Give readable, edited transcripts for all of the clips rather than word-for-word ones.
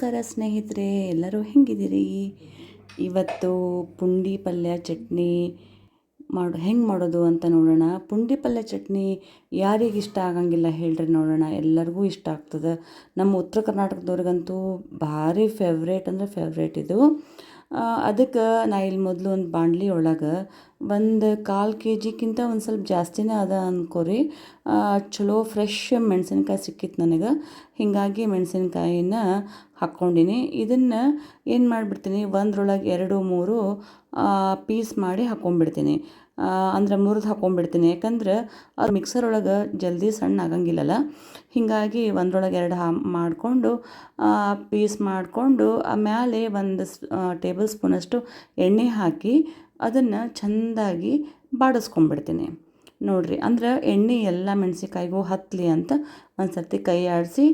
ನಮಸ್ಕಾರ ಸ್ನೇಹಿತರೆ, ಎಲ್ಲರೂ ಹೆಂಗಿದ್ದೀರಿ? ಇವತ್ತು ಪುಂಡಿ ಪಲ್ಯ ಚಟ್ನಿ ಹೆಂಗೆ ಮಾಡೋದು ಅಂತ ನೋಡೋಣ. ಪುಂಡಿ ಪಲ್ಯ ಚಟ್ನಿ ಯಾರಿಗೆ ಇಷ್ಟ ಆಗಂಗಿಲ್ಲ ಹೇಳ್ರಿ ನೋಡೋಣ, ಎಲ್ಲರಿಗೂ ಇಷ್ಟ ಆಗ್ತದೆ. ನಮ್ಮ ಉತ್ತರ ಕರ್ನಾಟಕದವ್ರಿಗಂತೂ ಭಾರಿ ಫೇವ್ರೇಟ್ ಅಂದರೆ ಫೇವ್ರೇಟ್ ಇದು. ಅದಕ್ಕೆ ನಾ ಇಲ್ಲಿ ಮೊದಲು ಒಂದು ಬಾಣಲಿ ಒಳಗೆ ಒಂದು 1/4 kgಕ್ಕಿಂತ ಒಂದು ಸ್ವಲ್ಪ ಜಾಸ್ತಿನೇ ಅದ ಅಂದ್ಕೋರಿ. ಚಲೋ ಫ್ರೆಶ್ ಮೆಣಸಿನ್ಕಾಯಿ ಸಿಕ್ಕಿತ್ತು ನನಗೆ, ಹೀಗಾಗಿ ಮೆಣಸಿನ್ಕಾಯಿನ ಹಾಕ್ಕೊಂಡಿನಿ. ಇದನ್ನು ಏನು ಮಾಡಿಬಿಡ್ತೀನಿ, ಒಂದ್ರೊಳಗೆ 2-3 ಪೀಸ್ ಮಾಡಿ ಹಾಕ್ಕೊಂಡ್ಬಿಡ್ತೀನಿ. ಅಂದ್ರೆ ಮುರಿದು ಹಾಕ್ಕೊಂಡ್ಬಿಡ್ತೀನಿ, ಯಾಕಂದ್ರೆ ಅದು ಮಿಕ್ಸರ್ ಒಳಗೆ ಜಲ್ದಿ ಸಣ್ಣ ಆಗಂಗಿಲ್ಲಲ್ಲ. ಹೀಗಾಗಿ ಒಂದ್ರೊಳಗೆ 2 ಮಾಡಿಕೊಂಡು ಪೀಸ್ ಮಾಡಿಕೊಂಡು ಆಮೇಲೆ ಒಂದು ಟೇಬಲ್ ಸ್ಪೂನಷ್ಟು ಎಣ್ಣೆ ಹಾಕಿ ಅದನ್ನು ಚೆಂದಾಗಿ ಬಾಡಿಸ್ಕೊಂಡ್ಬಿಡ್ತೀನಿ. ನೋಡಿರಿ, ಅಂದ್ರೆ ಎಣ್ಣೆ ಎಲ್ಲ ಮೆಣಸಿನ್ಕಾಯಿಗೂ ಹತ್ತಲಿ ಅಂತ ಒಂದು ಸರ್ತಿ ಕೈ ಆಡಿಸಿ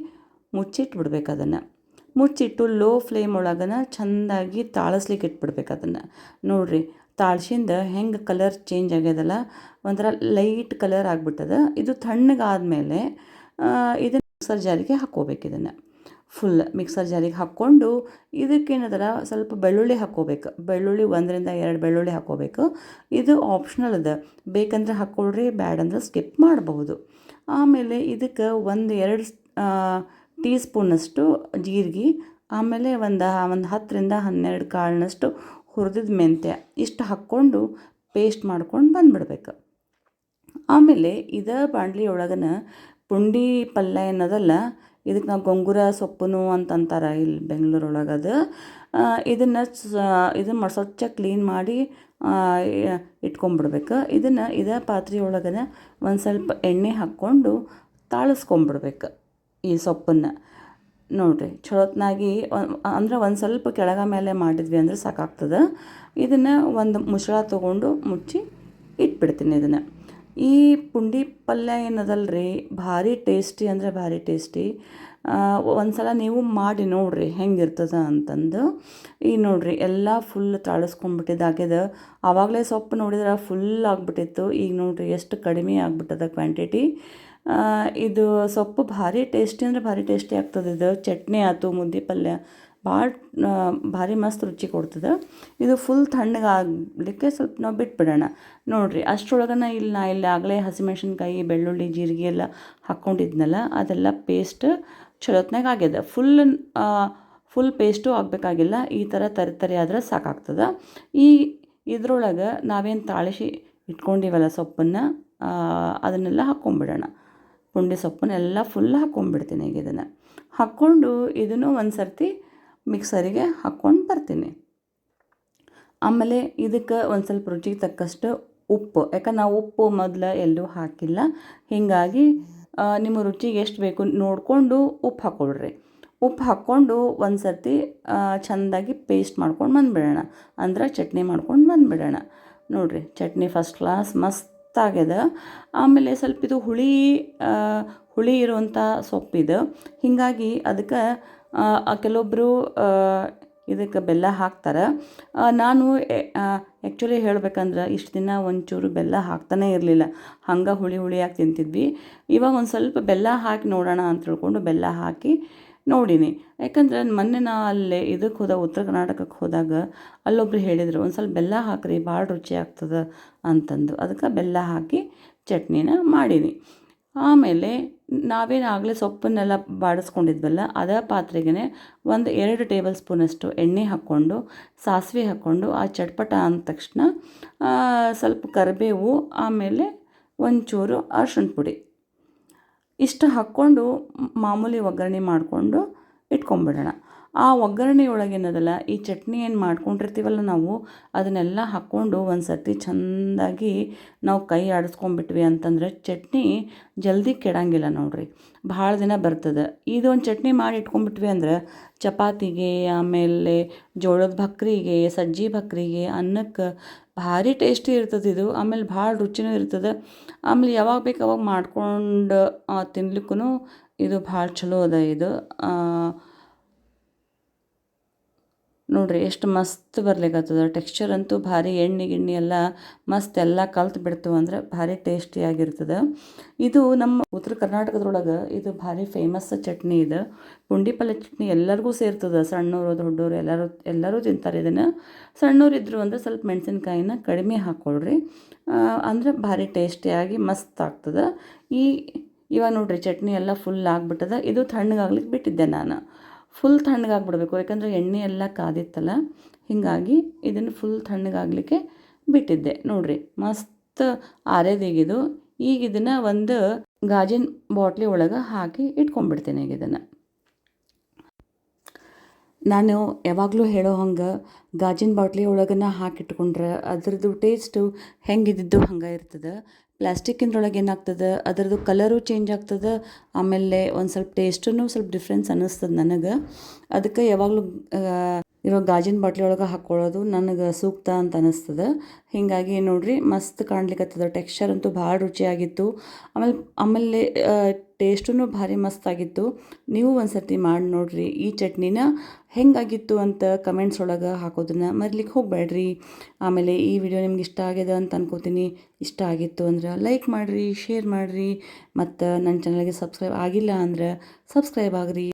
ಮುಚ್ಚಿಟ್ಬಿಡ್ಬೇಕು. ಅದನ್ನು ಮುಚ್ಚಿಟ್ಟು ಲೋ ಫ್ಲೇಮ್ ಒಳಗನ ಚೆಂದಾಗಿ ತಾಳಿಸ್ಲಿಕ್ಕೆ ಇಟ್ಬಿಡ್ಬೇಕು ಅದನ್ನು. ನೋಡಿರಿ, ತಾಳ್ಸಿಂದ ಹೆಂಗೆ ಕಲರ್ ಚೇಂಜ್ ಆಗ್ಯದಲ್ಲ, ಒಂಥರ ಲೈಟ್ ಕಲರ್ ಆಗಿಬಿಟ್ಟದ. ಇದು ತಣ್ಣಗಾದ್ಮೇಲೆ ಇದನ್ನು ಮಿಕ್ಸರ್ ಜಾರಿಗೆ ಹಾಕ್ಕೋಬೇಕು. ಇದನ್ನು ಫುಲ್ ಮಿಕ್ಸರ್ ಜಾರಿಗೆ ಹಾಕ್ಕೊಂಡು ಇದಕ್ಕೇನದಲ್ಲ ಸ್ವಲ್ಪ ಬೆಳ್ಳುಳ್ಳಿ ಹಾಕ್ಕೋಬೇಕು. ಬೆಳ್ಳುಳ್ಳಿ 1-2 ಬೆಳ್ಳುಳ್ಳಿ ಹಾಕ್ಕೋಬೇಕು. ಇದು ಆಪ್ಷನಲ್ ಅದ, ಬೇಕಂದ್ರೆ ಹಾಕ್ಕೊಳ್ರಿ, ಬ್ಯಾಡಂದ್ರೆ ಸ್ಕಿಪ್ ಮಾಡಬಹುದು. ಆಮೇಲೆ ಇದಕ್ಕೆ 1-2 ಟೀ ಸ್ಪೂನಷ್ಟು ಜೀರಿಗೆ, ಆಮೇಲೆ ಒಂದು 10-12 ಕಾಳಿನಷ್ಟು ಹುರಿದಿದ ಮೆಂತ್ಯ, ಇಷ್ಟು ಹಾಕ್ಕೊಂಡು ಪೇಸ್ಟ್ ಮಾಡ್ಕೊಂಡು ಬಂದುಬಿಡ್ಬೇಕು. ಆಮೇಲೆ ಇದೇ ಬಾಣಲಿ ಒಳಗನ ಪುಂಡಿ ಪಲ್ಯ ಏನದಲ್ಲ, ಇದಕ್ಕೆ ನಾವು ಗೊಂಗುರ ಸೊಪ್ಪು ಅಂತಂತಾರೆ ಇಲ್ಲಿ ಬೆಂಗಳೂರೊಳಗೆ. ಅದು ಇದನ್ನು ಸ್ವಚ್ಛ ಕ್ಲೀನ್ ಮಾಡಿ ಇಟ್ಕೊಂಬಿಡ್ಬೇಕು. ಇದನ್ನು ಇದೇ ಪಾತ್ರೆ ಒಳಗನ ಒಂದು ಸ್ವಲ್ಪ ಎಣ್ಣೆ ಹಾಕ್ಕೊಂಡು ತಾಳಿಸ್ಕೊಂಬಿಡ್ಬೇಕು ಈ ಸೊಪ್ಪನ್ನು. ನೋಡಿರಿ, ಚಲೋತ್ನಾಗಿ ಅಂದ್ರೆ ಒಂದು ಸ್ವಲ್ಪ ಕೆಳಗ ಮೇಲೆ ಮಾಡಿದ್ವಿ ಅಂದ್ರೆ ಸಾಕಾಗ್ತದೆ. ಇದನ್ನು ಒಂದು ಮುಚ್ಚಳ ತೊಗೊಂಡು ಮುಚ್ಚಿ ಇಟ್ಬಿಡ್ತೀನಿ. ಇದನ್ನು ಈ ಪುಂಡಿ ಪಲ್ಯ ಏನದಲ್ರಿ, ಭಾರಿ ಟೇಸ್ಟಿ ಅಂದರೆ ಭಾರಿ ಟೇಸ್ಟಿ. ಒಂದು ಸಲ ನೀವು ಮಾಡಿ ನೋಡಿರಿ ಹೆಂಗಿರ್ತದೆ ಅಂತಂದು. ಈಗ ನೋಡಿರಿ, ಎಲ್ಲ ಫುಲ್ ತಾಳಿಸ್ಕೊಂಡ್ಬಿಟ್ಟಿದ್ದಾಗ್ಯದ. ಆವಾಗಲೇ ಸೊಪ್ಪು ನೋಡಿದ್ರೆ ಫುಲ್ ಆಗಿಬಿಟ್ಟಿತ್ತು. ಈಗ ನೋಡಿರಿ ಎಷ್ಟು ಕಡಿಮೆ ಆಗಿಬಿಟ್ಟದ ಕ್ವಾಂಟಿಟಿ. ಇದು ಸೊಪ್ಪು ಭಾರಿ ಟೇಸ್ಟಿ ಅಂದರೆ ಭಾರಿ ಟೇಸ್ಟಿ ಆಗ್ತದೆ. ಇದು ಚಟ್ನಿ ಆಯ್ತು, ಮುದ್ದೆ ಪಲ್ಯ ಭಾಳ ಭಾರಿ ಮಸ್ತ್ ರುಚಿ ಕೊಡ್ತದೆ. ಇದು ಫುಲ್ ತಣ್ಣಗಾಗಲಿಕ್ಕೆ ಸ್ವಲ್ಪ ನಾವು ಬಿಟ್ಬಿಡೋಣ. ನೋಡಿರಿ, ಅಷ್ಟರೊಳಗೆ ನಾ ಇಲ್ಲಿ ಆಗಲೇ ಹಸಿಮೆಣ್ಸಿನ್ಕಾಯಿ, ಬೆಳ್ಳುಳ್ಳಿ, ಜೀರಿಗೆ ಎಲ್ಲ ಹಾಕ್ಕೊಂಡಿದ್ನಲ್ಲ, ಅದೆಲ್ಲ ಪೇಸ್ಟ್ ಚಲೋತ್ನಾಗ ಆಗ್ಯದ. ಫುಲ್ ಪೇಸ್ಟು ಆಗಬೇಕಾಗಿಲ್ಲ, ಈ ಥರ ತರಿ ಆದ್ರೆ ಸಾಕಾಗ್ತದೆ. ಇದ್ರೊಳಗೆ ನಾವೇನು ತಾಳಿಸಿ ಇಟ್ಕೊಂಡಿವಲ್ಲ ಸೊಪ್ಪನ್ನು, ಅದನ್ನೆಲ್ಲ ಹಾಕ್ಕೊಂಬಿಡೋಣ. ಪುಂಡಿ ಸೊಪ್ಪನ್ನೆಲ್ಲ ಫುಲ್ ಹಾಕ್ಕೊಂಬಿಡ್ತೀನಿ. ಈಗ ಇದನ್ನು ಹಾಕ್ಕೊಂಡು ಇದನ್ನು ಒಂದು ಸರ್ತಿ ಮಿಕ್ಸರಿಗೆ ಹಾಕ್ಕೊಂಡು ಬರ್ತೀನಿ. ಆಮೇಲೆ ಇದಕ್ಕೆ ಒಂದು ಸ್ವಲ್ಪ ರುಚಿಗೆ ತಕ್ಕಷ್ಟು ಉಪ್ಪು, ಯಾಕಂದ್ರೆ ನಾವು ಉಪ್ಪು ಮೊದಲು ಎಲ್ಲೂ ಹಾಕಿಲ್ಲ, ಹೀಗಾಗಿ ನಿಮ್ಮ ರುಚಿಗೆ ಎಷ್ಟು ಬೇಕು ನೋಡಿಕೊಂಡು ಉಪ್ಪು ಹಾಕ್ಕೊಳ್ರಿ. ಉಪ್ಪು ಹಾಕ್ಕೊಂಡು ಒಂದು ಸರ್ತಿ ಚೆಂದಾಗಿ ಪೇಸ್ಟ್ ಮಾಡ್ಕೊಂಡು ಬಂದುಬಿಡೋಣ, ಅಂದ್ರೆ ಚಟ್ನಿ ಮಾಡ್ಕೊಂಡು ಬಂದುಬಿಡೋಣ. ನೋಡಿರಿ, ಚಟ್ನಿ ಫಸ್ಟ್ ಕ್ಲಾಸ್ ಮಸ್ತ್ ಆಗ್ಯದ. ಆಮೇಲೆ ಸ್ವಲ್ಪ ಇದು ಹುಳಿ ಇರುವಂಥ ಸೊಪ್ಪಿದು, ಹೀಗಾಗಿ ಅದಕ್ಕೆ ಕೆಲವೊಬ್ಬರು ಇದಕ್ಕೆ ಬೆಲ್ಲ ಹಾಕ್ತಾರೆ. ನಾನು ಆ್ಯಕ್ಚುಲಿ ಹೇಳ್ಬೇಕಂದ್ರೆ ಇಷ್ಟು ದಿನ ಒಂಚೂರು ಬೆಲ್ಲ ಹಾಕ್ತಾನೇ ಇರಲಿಲ್ಲ, ಹಂಗೆ ಹುಳಿಯಾಗಿ ತಿಂತಿದ್ವಿ. ಇವಾಗ ಒಂದು ಸ್ವಲ್ಪ ಬೆಲ್ಲ ಹಾಕಿ ನೋಡೋಣ ಅಂತ ತಿಳ್ಕೊಂಡು ಬೆಲ್ಲ ಹಾಕಿ ನೋಡೀನಿ. ಯಾಕಂದ್ರೆ ಮೊನ್ನೆ ನಾ ಅಲ್ಲೇ ಇದಕ್ಕೆ ಹೋದಾಗ, ಉತ್ತರ ಕರ್ನಾಟಕಕ್ಕೆ ಹೋದಾಗ ಅಲ್ಲೊಬ್ರು ಹೇಳಿದರು, ಒಂದು ಸ್ವಲ್ಪ ಬೆಲ್ಲ ಹಾಕ್ರಿ ಭಾಳ ರುಚಿ ಆಗ್ತದೆ ಅಂತಂದು. ಅದಕ್ಕೆ ಬೆಲ್ಲ ಹಾಕಿ ಚಟ್ನಿನ ಮಾಡೀನಿ. ಆಮೇಲೆ ನಾವೇನು ಆಗಲೇ ಸೊಪ್ಪನ್ನೆಲ್ಲ ಬಾಡಿಸ್ಕೊಂಡಿದ್ವಲ್ಲ, ಅದೇ ಪಾತ್ರೆಗೆ 1-2 ಟೇಬಲ್ ಸ್ಪೂನಷ್ಟು ಎಣ್ಣೆ ಹಾಕ್ಕೊಂಡು, ಸಾಸಿವೆ ಹಾಕ್ಕೊಂಡು, ಆ ಚಟ್ಪಟ ಅಂದ ತಕ್ಷಣ ಸ್ವಲ್ಪ ಕರಿಬೇವು, ಆಮೇಲೆ ಒಂಚೂರು ಅರ್ಶಿಣ ಪುಡಿ, ಇಷ್ಟು ಹಾಕ್ಕೊಂಡು ಮಾಮೂಲಿ ಒಗ್ಗರಣೆ ಮಾಡಿಕೊಂಡು ಇಟ್ಕೊಂಬಿಡೋಣ. ಆ ಒಗ್ಗರಣೆ ಒಳಗೇನದಲ್ಲ, ಈ ಚಟ್ನಿ ಏನು ಮಾಡ್ಕೊಂಡಿರ್ತೀವಲ್ಲ ನಾವು, ಅದನ್ನೆಲ್ಲ ಹಾಕ್ಕೊಂಡು ಒಂದು ಸರ್ತಿ ಚೆಂದಾಗಿ ನಾವು ಕೈ ಆಡಿಸ್ಕೊಂಡ್ಬಿಟ್ವಿ ಅಂತಂದರೆ ಚಟ್ನಿ ಜಲ್ದಿ ಕೆಡಂಗಿಲ್ಲ. ನೋಡಿರಿ, ಭಾಳ ದಿನ ಬರ್ತದೆ. ಇದೊಂದು ಚಟ್ನಿ ಮಾಡಿ ಇಟ್ಕೊಂಡ್ಬಿಟ್ವಿ ಅಂದ್ರೆ ಚಪಾತಿಗೆ, ಆಮೇಲೆ ಜೋಳದ ಭಕ್ರಿಗೆ, ಸಜ್ಜಿ ಭಕ್ರಿಗೆ, ಅನ್ನಕ್ಕೆ ಭಾರಿ ಟೇಸ್ಟಿ ಇರ್ತದೆ ಇದು. ಆಮೇಲೆ ಭಾಳ ರುಚಿನೂ ಇರ್ತದೆ. ಆಮೇಲೆ ಯಾವಾಗ ಬೇಕು ಅವಾಗ ಮಾಡ್ಕೊಂಡು ತಿನ್ಲಿಕ್ಕೂ ಇದು ಭಾಳ ಚಲೋ ಅದ ಇದು. ನೋಡಿರಿ ಎಷ್ಟು ಮಸ್ತ್ ಬರ್ಲಿಕ್ಕತ್ತದ. ಟೆಕ್ಸ್ಚರ್ ಅಂತೂ ಭಾರಿ ಎಣ್ಣೆ ಗಿಣ್ಣೆ ಎಲ್ಲ ಮಸ್ತ್ ಎಲ್ಲ ಕಲ್ತು ಬಿಡ್ತು ಅಂದ್ರೆ ಭಾರಿ ಟೇಸ್ಟಿಯಾಗಿರ್ತದೆ. ಇದು ನಮ್ಮ ಉತ್ತರ ಕರ್ನಾಟಕದೊಳಗೆ ಇದು ಭಾರಿ ಫೇಮಸ್ ಚಟ್ನಿ. ಇದು ಪುಂಡಿ ಪಲ್ಯ ಚಟ್ನಿ ಎಲ್ಲರಿಗೂ ಸೇರ್ತದೆ. ಸಣ್ಣವರು ದೊಡ್ಡವರು ಎಲ್ಲರೂ ತಿಂತಾರೆ ಇದನ್ನು. ಸಣ್ಣವ್ರು ಇದ್ರು ಅಂದರೆ ಸ್ವಲ್ಪ ಮೆಣಸಿನ್ಕಾಯಿನ ಕಡಿಮೆ ಹಾಕ್ಕೊಳ್ರಿ, ಅಂದರೆ ಭಾರಿ ಟೇಸ್ಟಿಯಾಗಿ ಮಸ್ತ್ ಆಗ್ತದೆ. ಇವಾಗ ನೋಡಿರಿ ಚಟ್ನಿ ಎಲ್ಲ ಫುಲ್ ಆಗಿಬಿಟ್ಟದ. ಇದು ತಣ್ಣಗಾಗ್ಲಿಕ್ಕೆ ಬಿಟ್ಟಿದ್ದೆ ನಾನು. ಫುಲ್ ತಣ್ಣಗಾಗ್ಬಿಡ್ಬೇಕು, ಯಾಕಂದರೆ ಎಣ್ಣೆ ಎಲ್ಲ ಕಾದಿತ್ತಲ್ಲ, ಹೀಗಾಗಿ ಇದನ್ನು ಫುಲ್ ತಣ್ಣಗಾಗಲಿಕ್ಕೆ ಬಿಟ್ಟಿದ್ದೆ. ನೋಡಿರಿ ಮಸ್ತ್ ಆರೇದೀಗಿದು. ಈಗ ಇದನ್ನು ಒಂದು ಗಾಜಿನ ಬಾಟ್ಲಿ ಒಳಗೆ ಹಾಕಿ ಇಟ್ಕೊಂಡ್ಬಿಡ್ತೀನಿ. ಈಗ ಇದನ್ನು ನಾನು ಯಾವಾಗಲೂ ಹೇಳೋ ಹಂಗೆ ಗಾಜಿನ ಬಾಟ್ಲಿ ಒಳಗನ್ನ ಹಾಕಿಟ್ಕೊಂಡ್ರೆ ಅದರದ್ದು ಟೇಸ್ಟು ಹೆಂಗಿದ್ದಿದ್ದು ಹಂಗೆ ಇರ್ತದೆ. ಪ್ಲಾಸ್ಟಿಕ್ಕಿಂದ್ರೊಳಗೆ ಏನಾಗ್ತದೆ, ಅದರದ್ದು ಕಲರು ಚೇಂಜ್ ಆಗ್ತದೆ, ಆಮೇಲೆ ಒಂದು ಸ್ವಲ್ಪ ಟೇಸ್ಟೂ ಸ್ವಲ್ಪ ಡಿಫ್ರೆನ್ಸ್ ಅನ್ನಿಸ್ತದೆ ನನಗೆ. ಅದಕ್ಕೆ ಯಾವಾಗಲೂ ಇರೋ ಗಾಜಿನ ಬಾಟ್ಲಿ ಒಳಗೆ ಹಾಕ್ಕೊಳ್ಳೋದು ನನಗೆ ಸೂಕ್ತ ಅಂತ ಅನ್ನಿಸ್ತದೆ. ಹೀಗಾಗಿ ನೋಡಿರಿ ಮಸ್ತ್ ಕಾಣ್ಲಿಕ್ಕತ್ತದ. ಟೆಕ್ಸ್ಚರ್ ಅಂತೂ ಭಾಳ ರುಚಿಯಾಗಿತ್ತು. ಆಮೇಲೆ ಟೇಸ್ಟೂ ಭಾರಿ ಮಸ್ತಾಗಿತ್ತು. ನೀವು ಒಂದು ಸರ್ತಿ ಮಾಡಿ ನೋಡಿರಿ. ಈ ಚಟ್ನಿನ ಹೆಂಗಾಗಿತ್ತು ಅಂತ ಕಮೆಂಟ್ಸ್ ಒಳಗೆ ಹಾಕೋದನ್ನು ಮರಿಲಿಕ್ಕೆ ಹೋಗಬೇಡ್ರಿ. ಆಮೇಲೆ ಈ ವಿಡಿಯೋ ನಿಮ್ಗೆ ಇಷ್ಟ ಆಗಿದೆ ಅಂತ ಅನ್ಕೋತೀನಿ. ಇಷ್ಟ ಆಗಿತ್ತು ಅಂದ್ರೆ ಲೈಕ್ ಮಾಡಿರಿ, ಶೇರ್ ಮಾಡಿರಿ, ಮತ್ತು ನನ್ನ ಚಾನಲ್ಗೆ ಸಬ್ಸ್ಕ್ರೈಬ್ ಆಗಿಲ್ಲ ಅಂದ್ರೆ ಸಬ್ಸ್ಕ್ರೈಬ್ ಆಗಿರಿ.